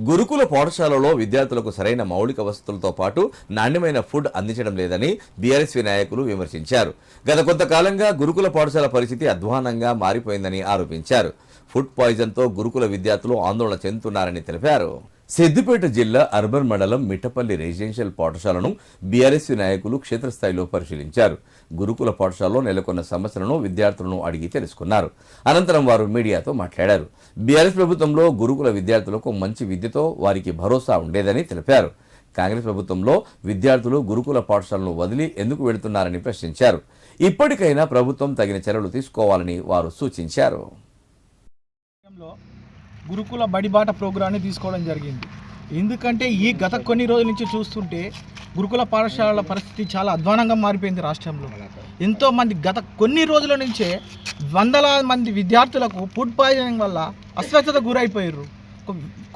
గురుకుల పాఠశాలలో విద్యార్థులకు సరైన మౌలిక వసతులతో పాటు నాణ్యమైన ఫుడ్ అందించడం లేదని బీఆర్ఎస్వీ నాయకులు విమర్శించారు. గత కొంతకాలంగా గురుకుల పాఠశాల పరిస్థితి అధ్వానంగా మారిపోయిందని ఆరోపించారు. ఫుడ్ పాయిజన్తో గురుకుల విద్యార్థులు ఆందోళన చెందుతున్నారని తెలిపారు. సిద్దిపేట జిల్లా అర్బన్ మండలం మిట్టపల్లి రెసిడెన్షియల్ పాఠశాలను బీఆర్ఎస్వీ నాయకులు క్షేత్రస్థాయిలో పరిశీలించారు. గురుకుల పాఠశాలలో నెలకొన్న సమస్యలను విద్యార్థులను అడిగి తెలుసుకున్నారు. అనంతరం వారు మీడియాతో మాట్లాడారు. బీఆర్ఎస్ ప్రభుత్వంలో గురుకుల విద్యార్థులకు మంచి విద్యతో వారికి భరోసా ఉండేదని తెలిపారు. కాంగ్రెస్ ప్రభుత్వంలో విద్యార్థులు గురుకుల పాఠశాలను వదిలి ఎందుకు వెళుతున్నారని ప్రశ్నించారు. ఇప్పటికైనా ప్రభుత్వం తగిన చర్యలు తీసుకోవాలని వారు సూచించారు. గురుకుల బడిబాట ప్రోగ్రాన్ని తీసుకోవడం జరిగింది. ఎందుకంటే ఈ గత కొన్ని రోజుల నుంచి చూస్తుంటే గురుకుల పాఠశాలల పరిస్థితి చాలా అధ్వానంగా మారిపోయింది. రాష్ట్రంలో ఎంతోమంది గత కొన్ని రోజుల నుంచే వందలాది మంది విద్యార్థులకు ఫుడ్ పాయిజనింగ్ వల్ల అస్వస్థత గురైపోయారు.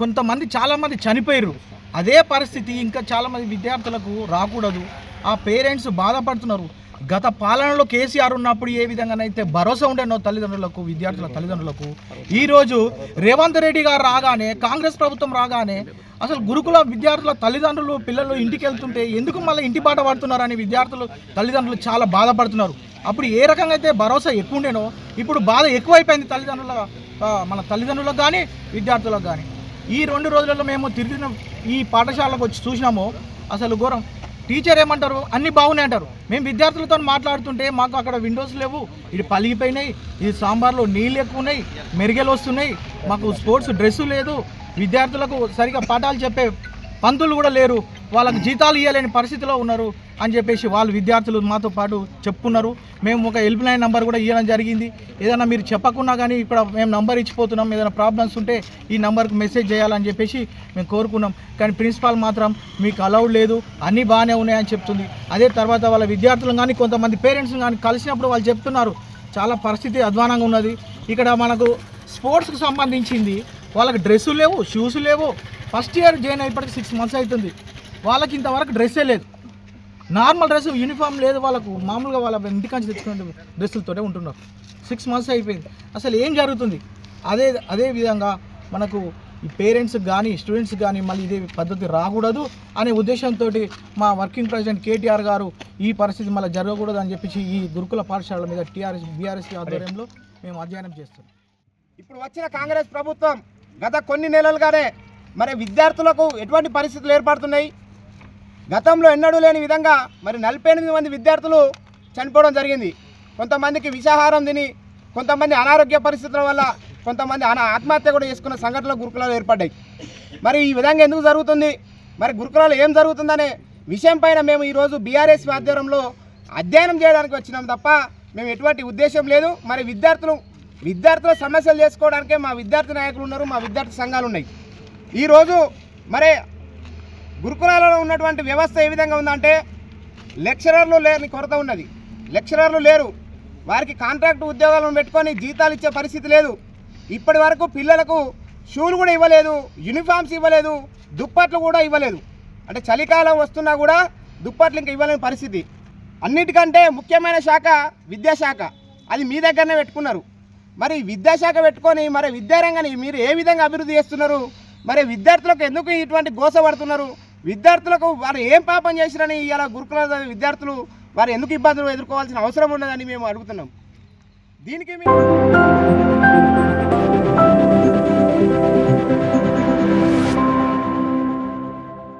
కొంతమంది చాలామంది చనిపోయారు. అదే పరిస్థితి ఇంకా చాలామంది విద్యార్థులకు రాకూడదు. ఆ పేరెంట్స్ బాధపడుతున్నారు. గత పాలనలో కేసీఆర్ ఉన్నప్పుడు ఏ విధంగానైతే భరోసా ఉండేనో తల్లిదండ్రులకు, విద్యార్థుల తల్లిదండ్రులకు, ఈరోజు రేవంత్ రెడ్డి గారు రాగానే, కాంగ్రెస్ ప్రభుత్వం రాగానే అసలు గురుకుల విద్యార్థుల తల్లిదండ్రులు పిల్లలు ఇంటికి వెళ్తుంటే ఎందుకు మళ్ళీ ఇంటి బాట పడుతున్నారని విద్యార్థులు తల్లిదండ్రులు చాలా బాధపడుతున్నారు. అప్పుడు ఏ రకంగా అయితే భరోసా ఎక్కువ ఉండేనో ఇప్పుడు బాధ ఎక్కువైపోయింది మన తల్లిదండ్రులకు కానీ విద్యార్థులకు కానీ. ఈ 2 రోజులలో మేము తిరిగిన ఈ పాఠశాలకు వచ్చి చూసినాము. అసలు ఘోరం. టీచర్ ఏమంటారు, అన్నీ బాగున్నాయి అంటారు. మేము విద్యార్థులతో మాట్లాడుతుంటే మాకు అక్కడ విండోస్ లేవు, ఇది పలిగిపోయినాయి, ఇది సాంబార్లో నీళ్ళు ఎక్కువ ఉన్నాయి, మెరుగలు వస్తున్నాయి, మాకు స్పోర్ట్స్ డ్రెస్సు లేదు, విద్యార్థులకు సరిగా పాఠాలు చెప్పే పంతులు కూడా లేరు, వాళ్ళకు జీతాలు ఇవ్వలేని పరిస్థితిలో ఉన్నారు అని చెప్పేసి వాళ్ళు విద్యార్థులు మాతో పాటు చెప్పుకున్నారు. మేము ఒక హెల్ప్ లైన్ నెంబర్ కూడా ఇవ్వడం జరిగింది. ఏదైనా మీరు చెప్పకున్నా కానీ ఇక్కడ మేము నంబర్ ఇచ్చిపోతున్నాం, ఏదైనా ప్రాబ్లమ్స్ ఉంటే ఈ నెంబర్కి మెసేజ్ చేయాలని చెప్పేసి మేము కోరుకున్నాం. కానీ ప్రిన్సిపాల్ మాత్రం మీకు అలౌడ్ లేదు, అన్నీ బాగానే ఉన్నాయని చెప్తుంది. అదే తర్వాత వాళ్ళ విద్యార్థులు కానీ కొంతమంది పేరెంట్స్ కానీ కలిసినప్పుడు వాళ్ళు చెప్తున్నారు చాలా పరిస్థితి అధ్వానంగా ఉన్నది. ఇక్కడ మనకు స్పోర్ట్స్కి సంబంధించింది వాళ్ళకి డ్రెస్సులు లేవు, షూస్ లేవు. ఫస్ట్ ఇయర్ జాయిన్ అయిపోయి 6 months అవుతుంది. వాళ్ళకి ఇంతవరకు డ్రెస్సే లేదు. నార్మల్ డ్రెస్, యూనిఫామ్ లేదు వాళ్ళకు. మామూలుగా వాళ్ళ ఇంటికాంచి తెచ్చుకునే డ్రెస్సులతోనే ఉంటున్నారు. 6 months అయిపోయింది. అసలు ఏం జరుగుతుంది? అదే విధంగా మనకు ఈ పేరెంట్స్ కానీ స్టూడెంట్స్ కానీ మళ్ళీ ఇదే పద్ధతి రాకూడదు అనే ఉద్దేశంతో మా వర్కింగ్ ప్రెసిడెంట్ కేటీఆర్ గారు ఈ పరిస్థితి మళ్ళీ జరగకూడదు అని చెప్పేసి ఈ గురుకుల పాఠశాల మీద బీఆర్ఎస్ ఆధ్వర్యంలో మేము అధ్యయనం చేస్తున్నాం. ఇప్పుడు వచ్చిన కాంగ్రెస్ ప్రభుత్వం గత కొన్ని నెలలుగానే మరి విద్యార్థులకు ఎటువంటి పరిస్థితులు ఏర్పడుతున్నాయి. గతంలో ఎన్నడూ లేని విధంగా మరి 48 మంది విద్యార్థులు చనిపోవడం జరిగింది. కొంతమందికి విషాహారం తిని, కొంతమంది అనారోగ్య పరిస్థితుల వల్ల కొంతమంది ఆత్మహత్య కూడా చేసుకున్న సంఘటనలు గురుకులాలు ఏర్పడ్డాయి. మరి ఈ విధంగా ఎందుకు జరుగుతుంది, మరి గురుకులాలు ఏం జరుగుతుందనే విషయం పైన మేము ఈరోజు బీఆర్ఎస్ ఆధ్వర్యంలో అధ్యయనం చేయడానికి వచ్చినాం తప్ప మేము ఎటువంటి ఉద్దేశం లేదు. మరి విద్యార్థుల సమస్యలు చేసుకోవడానికే మా విద్యార్థి నాయకులు ఉన్నారు, మా విద్యార్థి సంఘాలు ఉన్నాయి. ఈరోజు మరి గురుకులాలలో ఉన్నటువంటి వ్యవస్థ ఏ విధంగా ఉందంటే లెక్చరర్లు లేని కొరత ఉన్నది. లెక్చరర్లు లేరు, వారికి కాంట్రాక్ట్ ఉద్యోగాలను పెట్టుకొని జీతాలు ఇచ్చే పరిస్థితి లేదు. ఇప్పటి వరకు పిల్లలకు షూలు కూడా ఇవ్వలేదు, యూనిఫామ్స్ ఇవ్వలేదు, దుప్పట్లు కూడా ఇవ్వలేదు. అంటే చలికాలం వస్తున్నా కూడా దుప్పట్లు ఇంకా ఇవ్వలేని పరిస్థితి. అన్నిటికంటే ముఖ్యమైన శాఖ విద్యాశాఖ, అది మీ దగ్గరనే పెట్టుకున్నారు. మరి విద్యాశాఖ పెట్టుకొని మరి విద్యారంగాన్ని మీరు ఏ విధంగా అభివృద్ధి చేస్తున్నారు? మరి విద్యార్థులకు ఎందుకు ఇటువంటి గోస పడుతున్నారు? విద్యార్థులకు వారు ఏం పాపం చేసిరని ఇలా గురుకుల విద్యార్థులు వారు ఎందుకు ఇబ్బందులు ఎదుర్కోవాల్సిన అవసరం ఉన్నదని మేము అడుగుతున్నాం. దీనికి